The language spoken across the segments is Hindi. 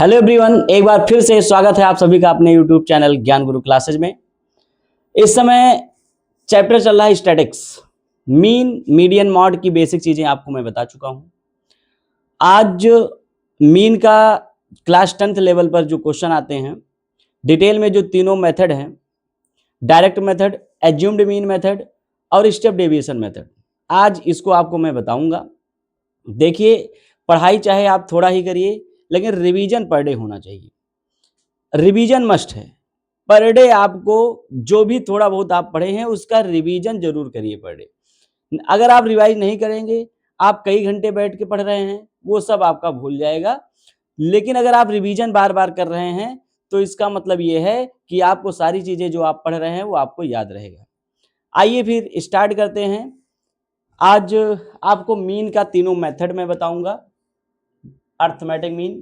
हेलो एवरीवन, एक बार फिर से स्वागत है आप सभी का अपने यूट्यूब चैनल ज्ञान गुरु क्लासेज में। इस समय चैप्टर चल रहा है स्टैटिक्स। मीन मीडियन मॉड की बेसिक चीजें आपको मैं बता चुका हूं। आज मीन का क्लास 10th लेवल पर जो क्वेश्चन आते हैं डिटेल में, जो तीनों मेथड हैं, direct method, assumed mean method और स्टेप डेविएशन मेथड, आज इसको आपको मैं बताऊंगा। देखिए, पढ़ाई चाहे आप थोड़ा ही करिए, लेकिन रिवीजन पर डे होना चाहिए। रिवीजन मस्ट है। पर डे आपको जो भी थोड़ा बहुत आप पढ़े हैं उसका रिवीजन जरूर करिए पर डे। अगर आप रिवाइज नहीं करेंगे, आप कई घंटे बैठ के पढ़ रहे हैं, वो सब आपका भूल जाएगा। लेकिन अगर आप रिवीजन बार बार कर रहे हैं तो इसका मतलब ये है कि आपको सारी चीजें जो आप पढ़ रहे हैं वो आपको याद रहेगा। आइए फिर स्टार्ट करते हैं। आज आपको मीन का तीनों मेथड मैं बताऊंगा। अर्थमेटिक मीन,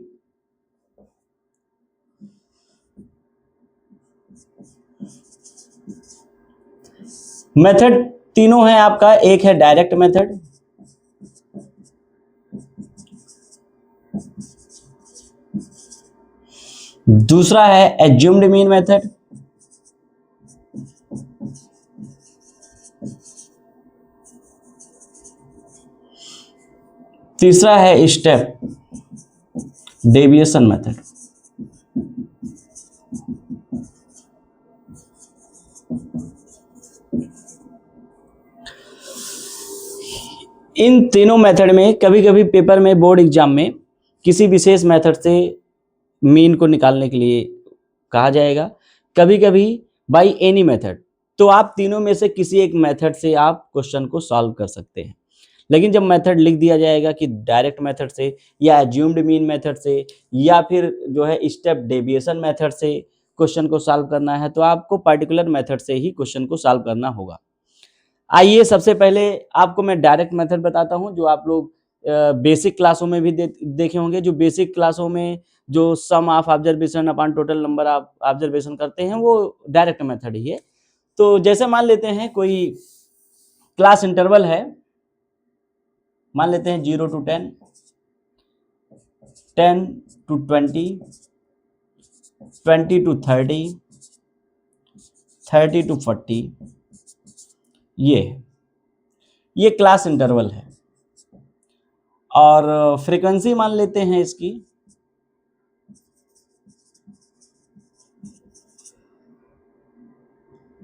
मेथड तीनों है आपका। एक है डायरेक्ट मेथड, दूसरा है एज्यूम्ड मीन मेथड, तीसरा है स्टेप डेविएशन मेथड। इन तीनों मेथड में कभी कभी पेपर में, बोर्ड एग्जाम में किसी विशेष मेथड से मीन को निकालने के लिए कहा जाएगा, कभी कभी बाय एनी मेथड। तो आप तीनों में से किसी एक मेथड से आप क्वेश्चन को सॉल्व कर सकते हैं। लेकिन जब मेथड लिख दिया जाएगा कि डायरेक्ट मेथड से या एज्यूम्ड मीन मेथड से या फिर जो है स्टेप डेविएशन मेथड से क्वेश्चन को सॉल्व करना है, तो आपको पर्टिकुलर मेथड से ही क्वेश्चन को सॉल्व करना होगा। आइए सबसे पहले आपको मैं डायरेक्ट मेथड बताता हूं, जो आप लोग बेसिक क्लासों में भी देखे होंगे। जो बेसिक क्लासों में जो sum of observation upon total number of observation करते हैं, वो डायरेक्ट मेथड ही है। तो जैसे मान लेते हैं कोई क्लास इंटरवल है, मान लेते हैं 0 to 10, 10 to 20, 20 to 30, 30 to 40। ये क्लास इंटरवल है। और फ्रीक्वेंसी मान लेते हैं इसकी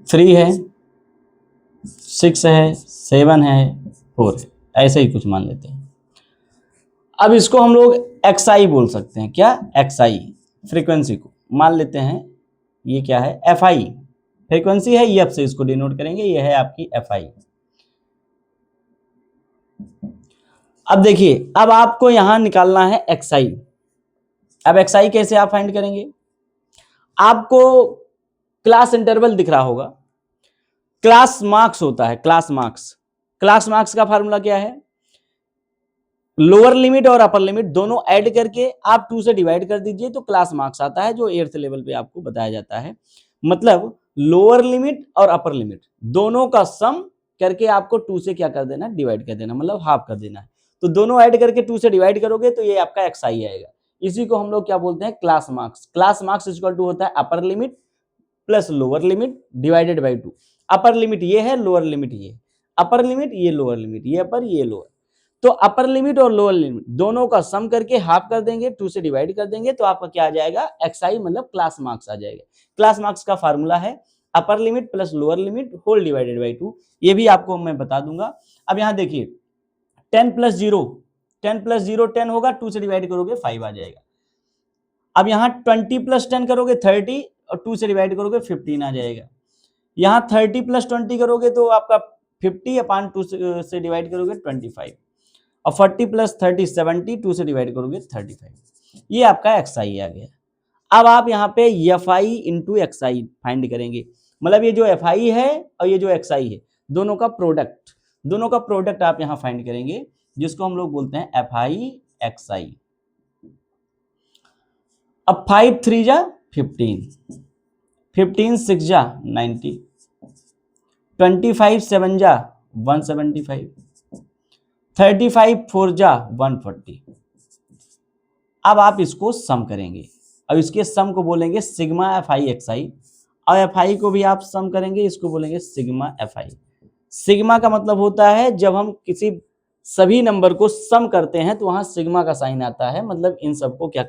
3 है, 6 है, 7 है, 4 है, ऐसे ही कुछ मान लेते हैं। अब इसको हम लोग XI बोल सकते हैं। क्या? XI फ्रीक्वेंसी को मान लेते हैं। ये क्या है? FI फ्रीक्वेंसी है, EF से इसको डिनोट करेंगे। ये है आपकी FI। अब देखिए, अब आपको यहां निकालना है XI। अब XI कैसे आप फाइंड करेंगे? आपको क्लास इंटरवल दिख रहा होगा, क्लास मार्क्स होता है। क्लास मार्क्स का फार्मूला क्या है? लोअर लिमिट और अपर लिमिट दोनों ऐड करके आप 2 से डिवाइड कर दीजिए तो क्लास मार्क्स आता है, जो 8th लेवल पे आपको बताया जाता है। मतलब लोअर लिमिट और अपर लिमिट दोनों का सम करके आपको 2 से क्या कर देना? डिवाइड कर देना, मतलब हाफ कर देना है। तो दोनों ऐड करके 2 से डिवाइड करोगे तो ये आपका XI आएगा। इसी को हम लोग क्या बोलते हैं? Class marks. Class marks equal to होता है upper limit plus lower limit divided by 2। Upper limit ये है, लोअर लिमिट ये, अपर लिमिट ये, लोअर लिमिट ये, अपर ये लोअर। तो अपर लिमिट और लोअर लिमिट दोनों का सम करके हाफ कर देंगे, 2 से डिवाइड कर देंगे तो आपका क्या आ जाएगा? XI मतलब क्लास मार्क्स आ जाएगा। क्लास मार्क्स का फार्मूला है upper limit plus lower limit whole divided by 2। ये भी आपको मैं बता दूंगा। अब यहाँ देखिए, 10 प्लस 0, 10 प्लस 0 10 होगा, 2 से डिवाइड करोगे 5 आ जाएगा। अब यहाँ 20 प्लस 10 करोगे 30 और 2 से डिवाइड करोगे 15 आ जाएगा। यहाँ 30 प्लस 20 करोगे तो आपका 50 अपान 2 से डिवाइड करोगे 25। और 40 प्लस 30 70, 2 से डिवाइड करोगे 35। ये आपका XI आ गया। अब आप यहाँ पे FI इंटू XI फाइंड करेंगे। मतलब ये जो FI है और ये जो XI है, दोनों का प्रोडक्ट आप यहाँ फाइंड करेंगे, जिसको हम लोग बोलते हैं FI XI। अब 5 3 जा 15, 15 6 जा 90, 25 7 जा 175, 35 4 जा 140। अब आप इसको सम करेंगे, अब इसके सम को बोलेंगे सिग्मा एफ आई एक्स आई, और एफ आई को भी आप सम करेंगे, इसको बोलेंगे सिग्मा एफ आई। सिग्मा का मतलब होता है जब हम किसी सभी नंबर को सम करते हैं तो वहां सिग्मा का साइन आता है, मतलब इन सबको क्या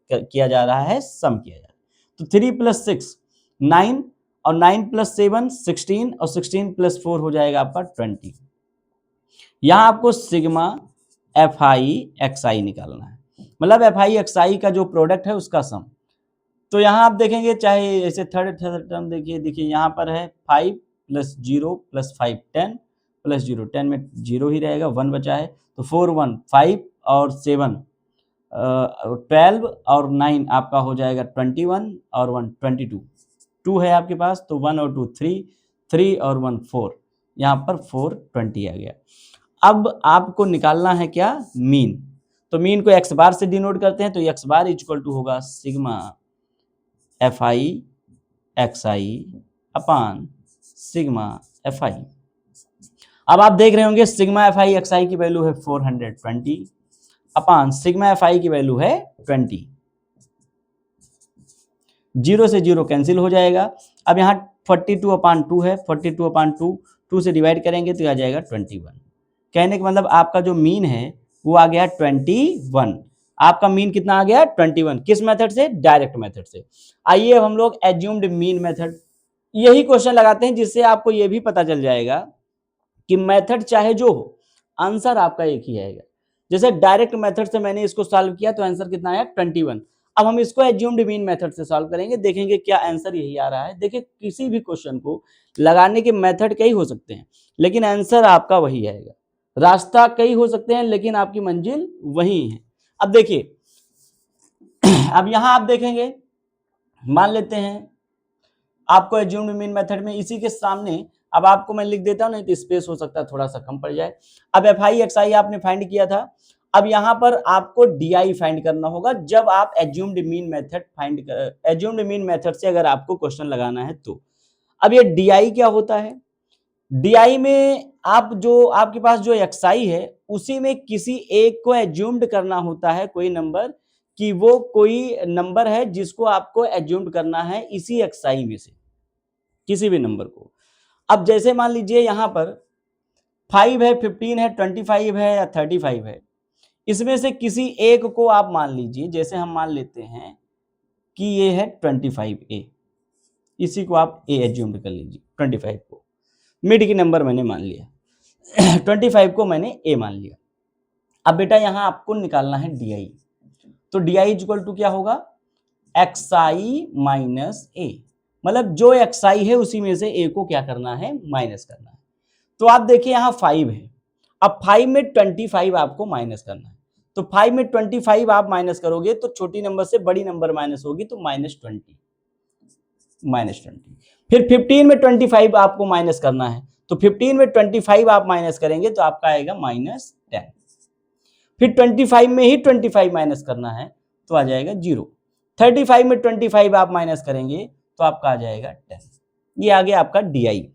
किया जा रहा है, सम किया जा रहा है। तो 3 + 6 9, और 9 + 7 16, और 16 + 4 हो जाएगा आपका 20। यहां आपको सिग्मा एफ आई एक्स आई निकालना है, मतलब एफ आई एक्स आई का जो प्रोडक्ट है उसका सम। तो यहाँ आप देखेंगे, चाहे ऐसे थर्ड टर्म देखिए यहाँ पर है 5 + 0 + 5 10 + 0 10 में 0 ही रहेगा, 1 बचा है, तो 4 1 5 और 7 12 और 9 आपका हो जाएगा 21 और 1 22। 2 है आपके पास तो 1 और 2 3, 3 और 1 4, यहाँ पर 4 20 आ गया। अब आपको निकालना है क्या, मीन। तो मीन को एक्स बार से डिनोट करते हैं, तो एक्स बार इक्वल टू होगा sigma f I x I upon sigma f i. अब आप देख रहे होंगे सिग्मा एफ आई एक्स आई की वैल्यू है 420 अपान सिग्मा एफ आई की वैल्यू है 20। 0 से 0 कैंसिल हो जाएगा। अब यहाँ 42/2 है, 42/2 2 से डिवाइड करेंगे तो आ जाएगा 21। कहने का मतलब आपका जो मीन है वो आ गया 21। आपका मीन कितना आ गया, 21। किस मेथड से, डायरेक्ट मेथड से। आइए अब हम लोग एज्यूम्ड मीन मेथड, यही क्वेश्चन लगाते हैं जिससे आपको ये भी पता चल जाएगा कि मेथड चाहे जो हो आंसर आपका एक ही आएगा। जैसे डायरेक्ट मेथड से मैंने इसको सॉल्व किया तो आंसर कितना आया, 21। अब हम इसको एज्यूम्ड मीन मेथड से सॉल्व करेंगे, देखेंगे क्या आंसर यही आ रहा है। देखिए किसी भी क्वेश्चन को लगाने के मेथड कई हो सकते हैं लेकिन आंसर आपका वही आएगा। रास्ता कई हो सकते हैं लेकिन आपकी मंजिल वही है। अब देखिए अब यहां आप देखेंगे, मान लेते हैं आपको एज्यूम्ड मीन मेथड में इसी के सामने, अब आपको मैं लिख देता हूं, नहीं तो स्पेस हो सकता है थोड़ा सा कम पड़ जाए। अब एफ आई एक्स आई आपने फाइंड किया था, अब यहां पर आपको डी आई फाइंड करना होगा जब आप assumed mean method assumed mean method से अगर आपको क्वेश्चन लगाना है तो। अब ये डी आई क्या होता है, डी आई में आप जो आपके पास जो एक्स आई है उसी में किसी एक को एज्यूम्ड करना होता है, कोई नंबर, कि वो कोई नंबर है जिसको आपको एज्यूम्ड करना है इसी एक्स आई में से किसी भी नंबर को। अब जैसे मान लीजिए यहां पर 5 है, 15 है, 25 है या 35 है, इसमें से किसी एक को आप मान लीजिए, जैसे हम मान लेते हैं कि ये है 25A, इसी को आप ए एज्यूम कर लीजिए। 25 को मिड की नंबर मैंने मान लिया 25 को मैंने ए मान लिया। अब बेटा यहां आपको निकालना है डी आई, तो डी आई इक्वल टू क्या होगा, एक्स आई माइनस ए, मतलब जो एक्स आई है उसी में से ए को क्या करना है, माइनस करना है। तो आप देखिए यहाँ 5 है, अब 5 में 25 आपको माइनस करना है, तो 5 में 25 आप माइनस करोगे तो छोटी नंबर से बड़ी नंबर माइनस होगी, तो -20। फिर 15 में 25 आपको माइनस करना है, तो 15 में 25 आप माइनस करेंगे तो आपका आएगा -10। फिर 25 में ही 25 माइनस करना है तो आ जाएगा 0। 35 में 25 आप माइनस करेंगे तो आपका आ जाएगा 10। ये आ गया आपका डी आई।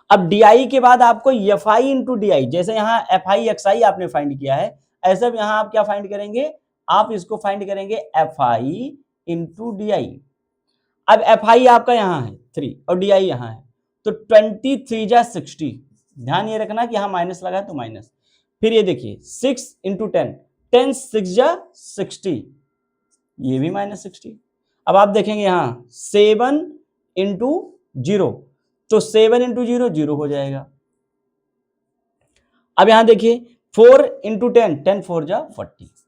अब डी आई के बाद आपको F i into D I, जैसे यहाँ एफ आई एक्स आई आपने फाइंड किया है, ऐसे यहाँ आप क्या फाइंड करेंगे, आप इसको फाइंड करेंगे F i into D I. अब एफ आई आपका यहाँ है 3 और डी आई यहाँ है, तो 23 जा 60, ध्यान ये रखना कि यहाँ माइनस लगा तो माइनस। फिर ये देखिए 6 इंटू 10, 10 6 जा 60, ये भी -60। अब आप देखेंगे यहाँ 7 इंटू 0, तो 7 इंटू 0 0 हो जाएगा। अब यहां देखिए 4 इंटू 10, 10 4 जा 40।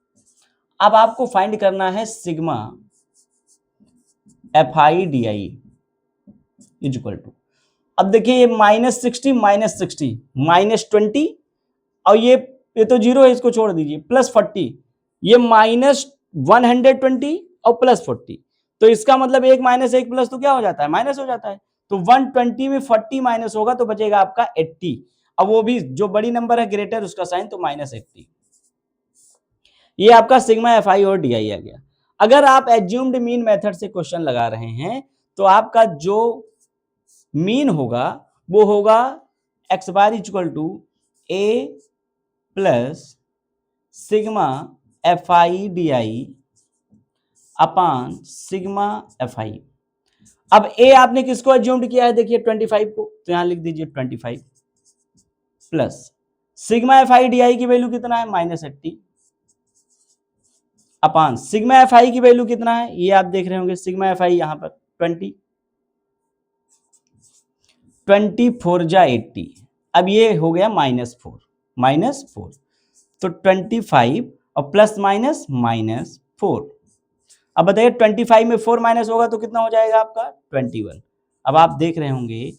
अब आपको फाइंड करना है sigma f i d i equal to, अब देखिए ये -60 -60 -20, और ये तो 0 है, इसको छोड़ दीजिए, +40, ये -120 और +40, तो इसका मतलब 1 - 1 प्लस तो क्या हो जाता है, माइनस हो जाता है। तो 120 में 40 माइनस होगा तो बचेगा आपका 80। अब वो भी जो बड़ी नंबर है ग्रेटर उसका साइन, तो -80। ये आपका सिग्मा एफ आई और डी आई आ गया। अगर आप एज्यूम्ड मीन मेथड से क्वेश्चन लगा रहे हैं तो आपका जो मीन होगा वो होगा x bar equal to a plus sigma f i d i upon sigma f i. अब ए आपने किसको एज्यूम्ड किया है, देखिए 25 को, तो यहां लिख दीजिए 25 plus sigma f i d आई की वैल्यू कितना है -80 अपान सिग्मा एफ आई की वैल्यू कितना है, ये आप देख रहे होंगे सिग्मा एफ आई यहां पर 24 जा 80। अब ये हो गया -4 तो 25 और प्लस माइनस -4। अब बताइए 25 में 4 माइनस होगा तो कितना हो जाएगा आपका 21। अब आप देख रहे होंगे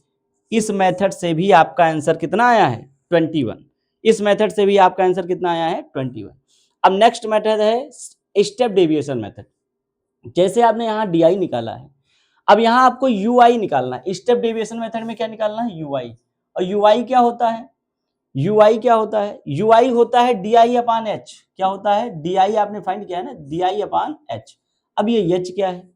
इस मेथड से भी आपका आंसर कितना आया है 21। इस मेथड से भी आपका आंसर कितना आया है 21। अब नेक्स्ट मेथड है स्टेप डेविएशन मेथड। जैसे आपने यहाँ डी आई निकाला है, अब यहाँ आपको यू आई निकालना है। स्टेप डेविएशन मेथड में क्या निकालना है, यू आई। और यू आई क्या होता है, यू आई क्या होता है, यू आई होता है डी आई अपान एच। क्या होता है, डी आई आपने फाइंड किया है ना, डी आई अपान एच। अब ये एच क्या है,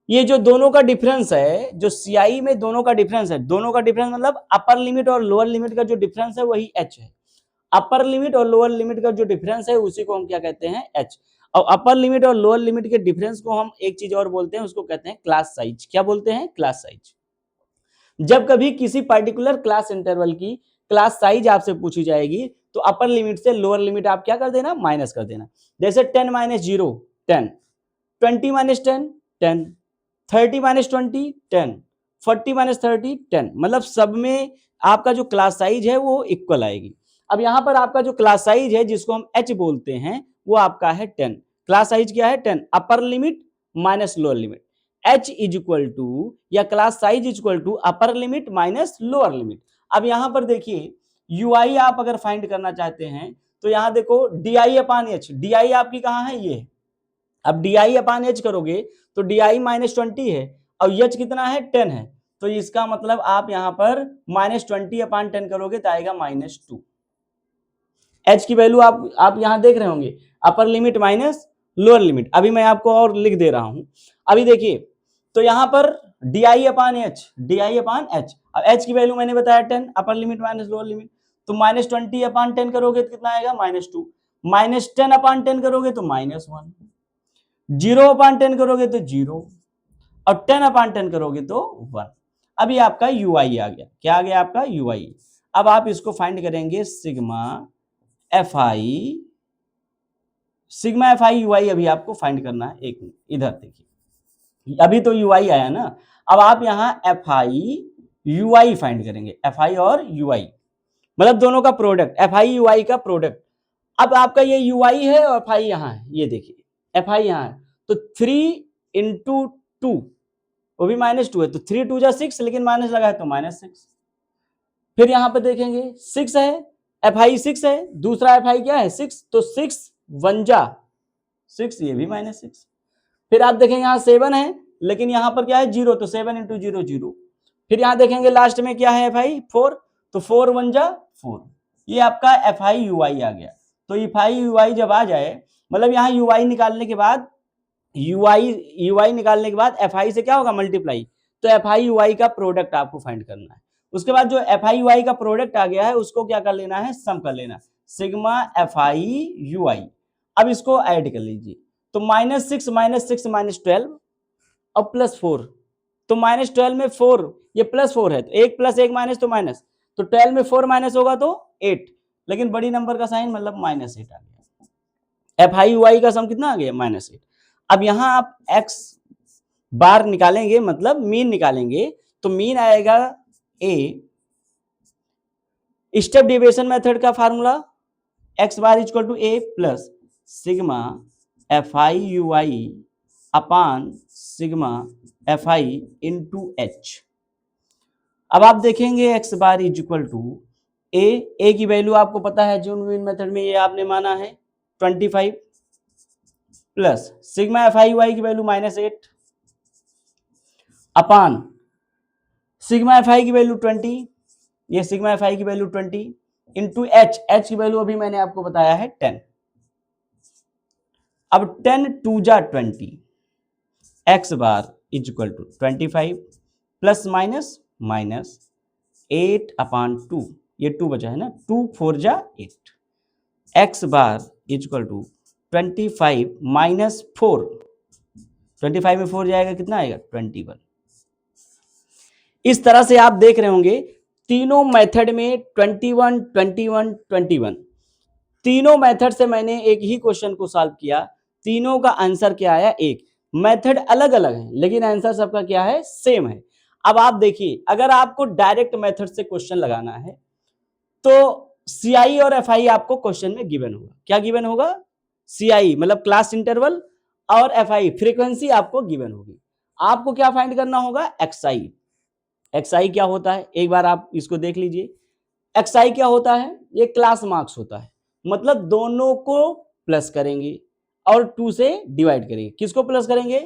ये जो दोनों का डिफरेंस है, जो सी आई में दोनों का डिफरेंस है, दोनों का डिफरेंस मतलब अपर लिमिट और लोअर लिमिट का जो डिफरेंस है वही एच है। अपर लिमिट और लोअर लिमिट का जो डिफरेंस है उसी को हम क्या कहते हैं, एच। और अपर लिमिट और लोअर लिमिट के डिफरेंस को हम एक चीज और बोलते हैं, उसको कहते हैं क्लास साइज। क्या बोलते हैं, क्लास साइज। जब कभी किसी पर्टिकुलर क्लास इंटरवल की क्लास साइज आपसे पूछी जाएगी तो अपर लिमिट से लोअर लिमिट आप क्या कर देना, माइनस कर देना। जैसे 10 माइनस 0 10, 20 माइनस 10 10, 30 माइनस 20 10, 40 माइनस 30 10। मतलब सब में आपका जो क्लास साइज है वो इक्वल आएगी। अब यहाँ पर आपका जो क्लास साइज है जिसको हम एच बोलते हैं वो आपका है 10। क्लास साइज क्या है 10, upper limit minus lower limit. H is equal to या class size is equal to upper limit minus lower limit. अब यहां पर देखिए यू आई आप अगर फाइंड करना चाहते हैं तो यहां देखो D i upon H, D I आपकी कहां है, ये। अब डी आई अपान एच करोगे तो डी आई -20 है और एच कितना है 10 है, तो इसका मतलब आप यहां पर -20 अपान 10 करोगे तो आएगा -2। एच की वैल्यू आप यहां देख रहे होंगे, अपर लिमिट माइनस लोअर लिमिट। अभी मैं आपको और लिख दे रहा हूं। अभी देखिए तो यहां पर D i upon H, D i upon H. अब एच की वैल्यू मैंने बताया 10, upper limit minus lower limit, तो -20 अपान 10 करोगे तो कितना आएगा -2। -10 अपान 10 करोगे तो -1, 0 अपान 10 करोगे तो 0 और 10 अपान 10 करोगे तो 1। अब ये आपका यू आई आ गया। क्या आ गया आपका यू आई। अब आप इसको फाइंड करेंगे sigma f i, sigma f i u i अभी आपको फाइंड करना है। एक मिनट इधर देखिए, अभी तो यू आई आया ना, अब आप यहाँ F i u I find करेंगे। एफ आई और यू आई मतलब दोनों का प्रोडक्ट, एफ आई यू आई का प्रोडक्ट। अब आपका ये यू आई है और एफ आई यहाँ है, ये देखिए एफ आई यहाँ है, तो 3 इंटू 2 वो भी -2 है, तो 3 2 जा 6, लेकिन माइनस लगा है तो -6। फिर यहाँ पे देखेंगे 6 है, एफ आई 6 है, दूसरा एफ आई क्या है 6, तो 6 1 जा 6, ये भी -6। फिर आप देखेंगे यहाँ 7 है, लेकिन यहाँ पर क्या है 0, तो 7 इंटू 0 0। फिर यहाँ देखेंगे लास्ट में क्या है एफ आई 4, तो 4 1 जा 4। ये आपका एफ आई यू आई आ गया। तो एफ आई यू आई जब आ जाए, मतलब यहाँ यू आई निकालने के बाद यू आई निकालने के बाद एफ आई से क्या होगा मल्टीप्लाई, तो एफ आई यू आई का प्रोडक्ट आपको फाइंड करना है। उसके बाद जो एफ आई यू आई का प्रोडक्ट आ गया है उसको क्या कर लेना है, सम कर लेना, सिग्मा एफ आई यू आई। अब इसको ऐड कर लीजिए, तो -6 -12 और +4, तो -12 में 4, ये +4 है, तो 1 + 1 माइनस तो माइनस, तो 12 में 4 माइनस होगा तो 8, लेकिन बड़ी नंबर का साइन मतलब -8 आ गया। एफ आई यू आई का सम कितना आ गया -8। अब यहां आप x बार निकालेंगे, मतलब मीन निकालेंगे, तो मीन आएगा ए, स्टेप डेविएशन मेथड का formula x bar equal to a plus sigma f i u i upon sigma f i into h. अब आप देखेंगे x bar is equal to a की वैल्यू आपको पता है जो मीन मेथड में ये आपने माना है 25 plus sigma f i u i की value -8 upon sigma f i की वैल्यू 20, ये सिग्मा एफ आई की वैल्यू 20 इंटू एच की वैल्यू अभी मैंने आपको बताया है 10। अब 10 2 जा 20, x bar is equal to 25 plus minus minus 8 upon 2, ये 2 बचा है ना, 2 4 जा 8, x bar is equal to 25 minus 4, 25 में 4 जाएगा कितना आएगा 21। इस तरह से आप देख रहे होंगे तीनों मेथड में 21 21 21, तीनों मेथड से मैंने एक ही क्वेश्चन को सॉल्व किया, तीनों का आंसर क्या आया एक। मेथड अलग अलग है लेकिन आंसर सबका क्या है सेम है। अब आप देखिए अगर आपको डायरेक्ट मेथड से क्वेश्चन लगाना है तो CI और FI आपको क्वेश्चन में गिवन होगा। क्या गिवन होगा? CI मतलब क्लास इंटरवल और FI फ्रीक्वेंसी आपको गिवन होगी। आपको क्या फाइंड करना होगा? XI। XI क्या होता है एक बार आप इसको देख लीजिए। XI क्या होता है? ये क्लास मार्क्स होता है, मतलब दोनों को प्लस करेंगे और 2 से डिवाइड करेंगे। किसको प्लस करेंगे?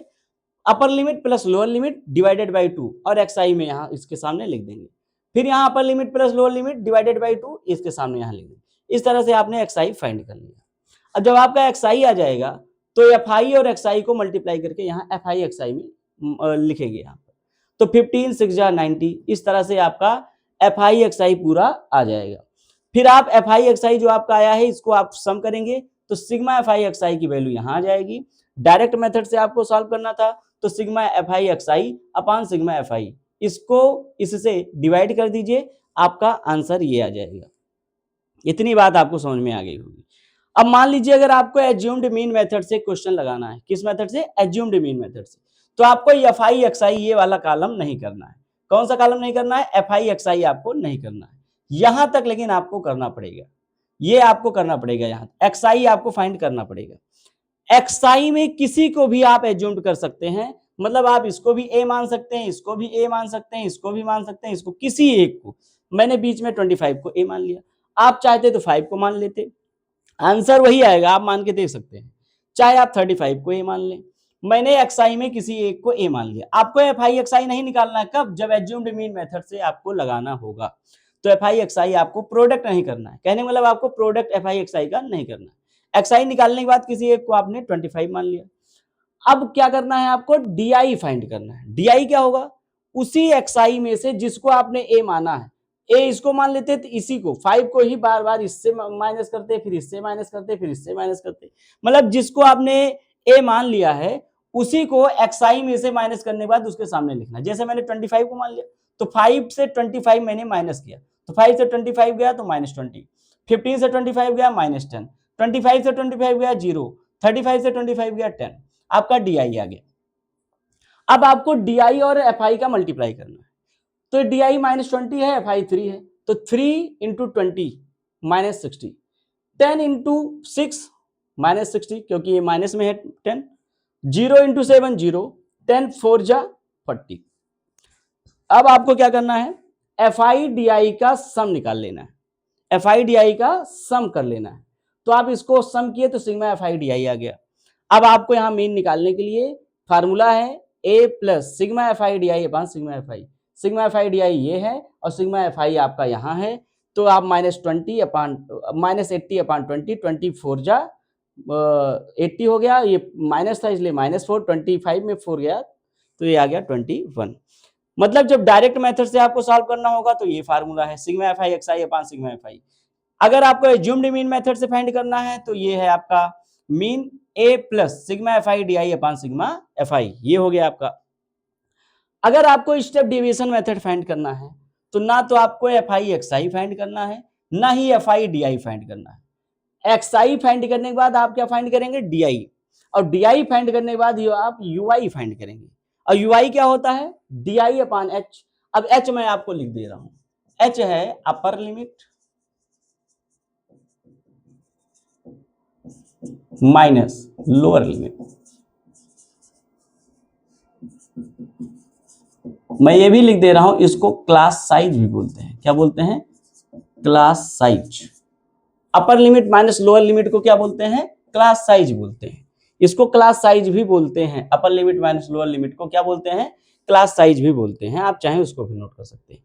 अपर limit plus lower limit divided by 2 और XI में यहां इसके सामने लिख देंगे। फिर यहां अपर limit plus lower limit divided by 2 इसके सामने यहां लिख देंगे। इस तरह से आपने XI फाइंड कर लिया। अब जब आपका XI आ जाएगा तो FI और XI को मल्टीप्लाई करके यहाँ FI XI में लिखेंगे यहाँ पर। तो 15 6 जा 90, इस तरह से आपका FI XI पूरा आ जाएगा। फिर आप FI XI जो आपका आया है इसको आप सम करेंगे तो सिग्मा FI XI की वैल्यू यहाँ आ जाएगी। डायरेक्ट मेथड से आपको सॉल्व करना था तो सिग्मा FI XI अपान सिग्मा FI, इसको इससे डिवाइड कर दीजिए, आपका आंसर ये आ जाएगा। इतनी बात आपको समझ में आ गई होगी। अब मान लीजिए अगर आपको एज्यूम्ड मीन मेथड से क्वेश्चन लगाना है, किस मेथड से? एज्यूम्ड मीन मेथड से, तो आपको FI XI ये वाला कॉलम नहीं करना है। कौन सा कॉलम नहीं करना है? FI XI आपको नहीं करना है यहां तक, लेकिन आपको करना पड़ेगा, ये आपको करना पड़ेगा, यहां XI आपको फाइंड करना पड़ेगा। XI में किसी को भी आप एज्यूम्ड कर सकते हैं, मतलब आप इसको भी A मान सकते हैं, इसको भी A मान सकते हैं, इसको भी मान सकते हैं, इसको किसी एक को। मैंने बीच में 25 को A मान लिया, आप चाहते तो 5 को मान लेते, आंसर वही आएगा, आप मान के देख सकते हैं। चाहे आप 35 को A मान लें, मैंने XI में किसी एक को A मान लिया। आपको FI XI नहीं निकालना है, कब? जब एज्यूम्ड मीन मेथड से आपको लगाना होगा। तो FI XI आपको प्रोडक्ट नहीं करना है, कहने मतलब आपको प्रोडक्ट FI XI का नहीं करना है। XI निकालने के बाद किसी एक को आपने 25 मान लिया। अब क्या करना है? आपको DI फाइंड करना है। DI क्या होगा? उसी XI में से जिसको आपने A माना है, A इसको मान लेते तो इसी को 5 को ही बार बार इससे माइनस करते, फिर इससे माइनस करते, फिर इससे माइनस करते, मतलब जिसको आपने A मान लिया है उसी को XI में से माइनस करने के बाद उसके सामने लिखना। जैसे मैंने 25 को मान लिया तो 5 से 25 मैंने माइनस किया तो 5 से 25 गया तो -20, 15 से 25 गया -10, 25 से 25 गया 0, 35 से 25 गया 10, आपका DI आ गया। अब आपको DI और FI का मल्टीप्लाई करना है, तो DI -20 है, FI 3 है, तो 3 इंटू 20 -60, 10 इंटू 6 -60 क्योंकि ये माइनस में है 10, 0 इंटू 7 0, 10 4 जा 40। अब आपको क्या करना है? FI DI का सम निकाल लेना है, FI DI का सम कर लेना है। तो आप इसको सम किए तो सिग्मा FI DI आ गया। अब आपको यहां मीन निकालने के लिए फार्मूला है A plus sigma FI DI upon sigma FI। Sigma FI DI ये है और सिग्मा FI आपका यहाँ है, तो आप -80 अपान -20, 24 जा 80 हो गया, ये माइनस था इसलिए -4, 25 में 4 गया तो ये आ गया 21। मतलब जब डायरेक्ट मेथड से आपको सॉल्व करना होगा तो ये फार्मूला है सिग्मा FI XI अपान सिग्मा FI। अगर आपको एज्यूम्ड मीन मेथड से फाइंड करना है तो ये है आपका mean A plus sigma FI DI upon sigma FI, ये हो गया आपका। अगर आपको स्टेप डेविएशन मेथड फाइंड करना है तो ना तो आपको FI XI फाइंड करना है, ना ही FI DI फाइंड करना है। XI फाइंड करने के बाद आप क्या फाइंड करेंगे? DI, और DI फाइंड करने के बाद आप UI फाइंड करेंगे, और UI क्या होता है? DI अपान H। अब H मैं आपको लिख दे रहा हूं, H है upper limit minus lower limit. मैं ये भी लिख दे रहा हूं, इसको क्लास साइज भी बोलते हैं। क्या बोलते हैं? Class size. अपर लिमिट माइनस लोअर लिमिट को क्या बोलते हैं? क्लास साइज बोलते हैं। इसको क्लास साइज भी बोलते हैं, अपर लिमिट माइनस लोअर लिमिट को क्या बोलते हैं? क्लास साइज भी बोलते हैं। आप चाहें उसको भी नोट कर सकते हैं।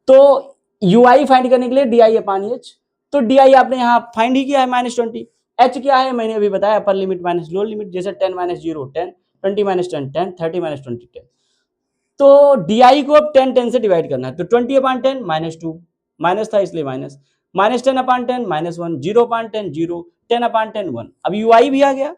तो UI फाइंड करने के लिए DI अपान H, तो DI आपने यहाँ फाइंड ही किया है -20। H क्या है? मैंने अभी बताया अपर लिमिट माइनस लोअर लिमिट, जैसे 10 - 0 10, 20 - 10 10, 30 - 20 10। तो DI को अब 10 10 से डिवाइड करना है, तो 20 अपान 10 -2, माइनस था इसलिए माइनस, -10 अपान 10 -1, 0 अपान 10 0, 10/10 1। अब यू आई भी आ गया।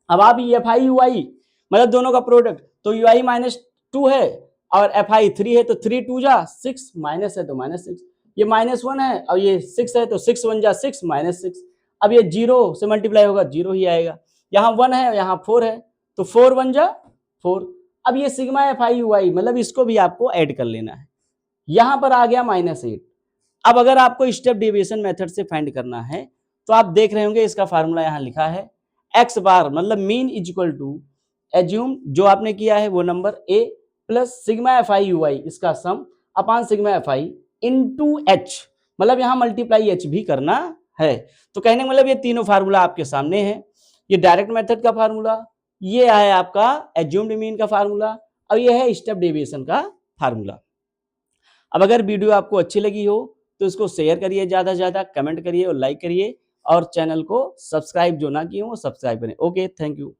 अब आप एफ आई यू आई मतलब दोनों का प्रोडक्ट, तो यू आई -2 है और एफ आई 3 है, तो 3 2 जा 6, माइनस है तो -6, ये -1 है और ये 6 है तो 6 1 जा 6 -6। अब ये 0 से मल्टीप्लाई होगा, 0 ही आएगा। यहाँ 1 है, यहाँ 4 है, तो 4 1 जा 4। अब ये सिग्मा एफ आई यू आई मतलब इसको भी आपको ऐड कर लेना है। यहां पर आ गया -8। अब अगर आपको स्टेप डेविएशन मेथड से फाइंड करना है तो आप देख रहे होंगे इसका फार्मूला यहां लिखा है, एक्स बार मतलब mean is equal to assume जो आपने किया है वो number a plus sigma f i u i इसका sum upon sigma f i into h, मतलब यहां मल्टीप्लाई एच भी करना है। तो कहने का मतलब ये तीनों फार्मूला आपके सामने है। ये डायरेक्ट मेथड का फार्मूला, ये है आपका एज्यूम्ड मीन का फार्मूला और ये है स्टेप डेविएशन का फार्मूला। अब अगर वीडियो आपको अच्छी लगी हो तो इसको शेयर करिए, ज़्यादा से ज़्यादा कमेंट करिए और लाइक करिए और चैनल को सब्सक्राइब जो ना किए हो सब्सक्राइब करें। Okay, thank you.